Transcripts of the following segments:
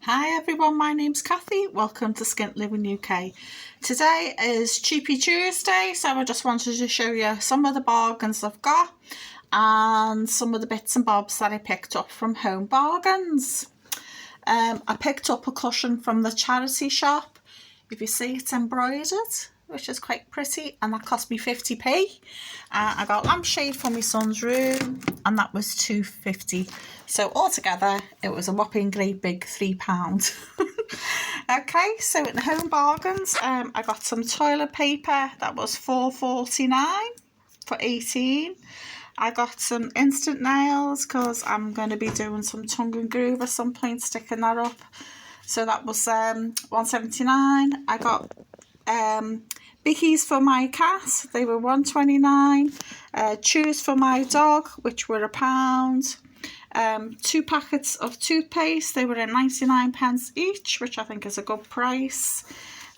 Hi everyone, my name's Kathy. Welcome to Skint Living UK. Today is Cheapy Tuesday, so I just wanted to show you some of the bargains I've got and some of the bits and bobs that I picked up from Home Bargains. I picked up a cushion from the charity shop. If you see, it's embroidered, which is quite pretty, and that cost me 50p. I got a lampshade for my son's room, and that was £2.50. So altogether, it was a whopping great big £3. Okay, so in Home Bargains, I got some toilet paper. That was £4.49 for 18. I got some instant nails because I'm going to be doing some tongue and groove at some point, sticking that up. So that was £1.79. I got bickies for my cat, they were £1.29. Chews for my dog, which were £1. 2 packets of toothpaste, they were at 99p each, which I think is a good price.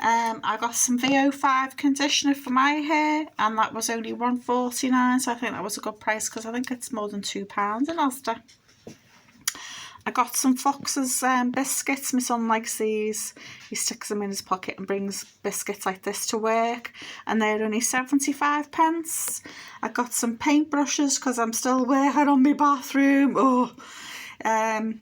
I got some VO5 conditioner for my hair, and that was only £1.49, so I think that was a good price because I think it's more than £2 in Asda. I got some Fox's biscuits. My son likes these. He sticks them in his pocket and brings biscuits like this to work, and they're only 75p. I got some paintbrushes because I'm still working on my bathroom. I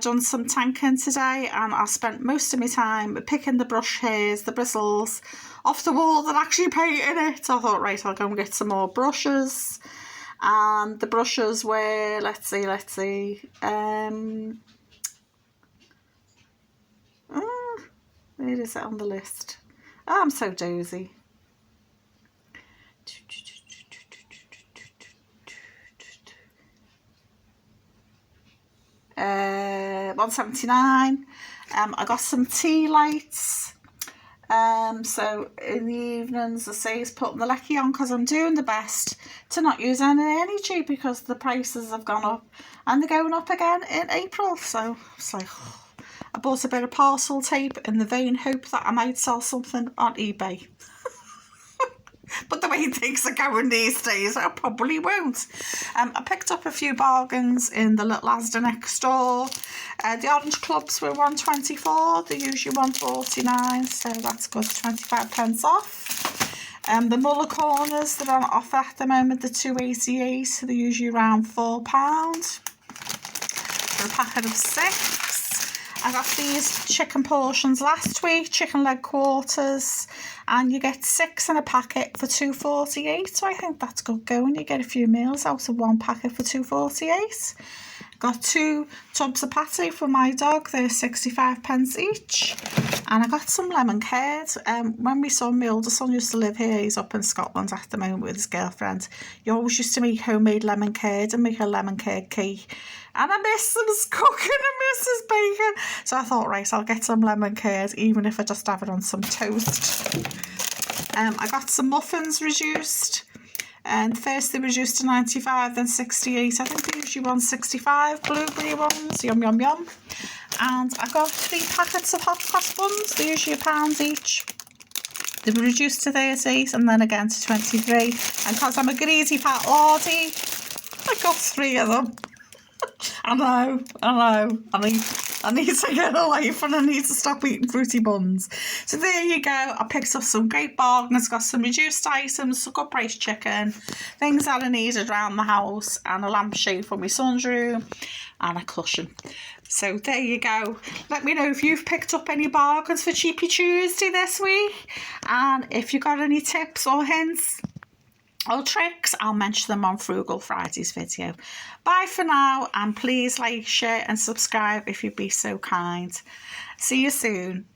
done some tanking today, and I spent most of my time picking the brush hairs, the bristles off the wall that actually painted it. So I thought, right, I'll go and get some more brushes. And the brushes were, let's see, where is it on the list? Oh, I'm so dozy. £1.79. I got some tea lights. So in the evenings, I say, is putting the lecky on because I'm doing the best to not use any energy because the prices have gone up and they're going up again in April. So it's like, I bought a bit of parcel tape in the vain hope that I might sell something on eBay. But the way things are going these days, I probably won't. I picked up a few bargains in the Little Asda next door. The orange clubs were £1.24. They're usually £1.49, so that's good, 25p off. The Muller corners, they're on offer at the moment, they're £2.88, so they're usually around £4 for a packet of 6. I got these chicken portions last week, chicken leg quarters, and you get 6 in a packet for £2.48, so I think that's good going. You get a few meals out of one packet for £2.48. Got 2 tubs of patty for my dog, they're 65p each. And I got some lemon curd. When my older son used to live here, he's up in Scotland at the moment with his girlfriend. He always used to make homemade lemon curd and make a lemon curd cake. And I miss his cooking, I miss his bacon. So I thought, right, I'll get some lemon curd, even if I just have it on some toast. I got some muffins reduced. And first they reduced to 95, then 68. I think they usually want 65 blueberry ones. Yum, yum, yum. And I got 3 packets of hot cross buns. They're usually £1 each. They were reduced to 38 and then again to 23. And because I'm a greedy fat lordy, I got 3 of them. I know. I need to get a life and I need to stop eating fruity buns. So there you go. I picked up some great bargains, got some reduced items, some good price chicken, things that I needed around the house, and a lampshade for my son's room, and a cushion. So there you go. Let me know if you've picked up any bargains for Cheapy Tuesday this week, and if you got any tips or hints or tricks, I'll mention them on Frugal Friday's video. Bye for now, and please like, share and subscribe if you'd be so kind. See you soon.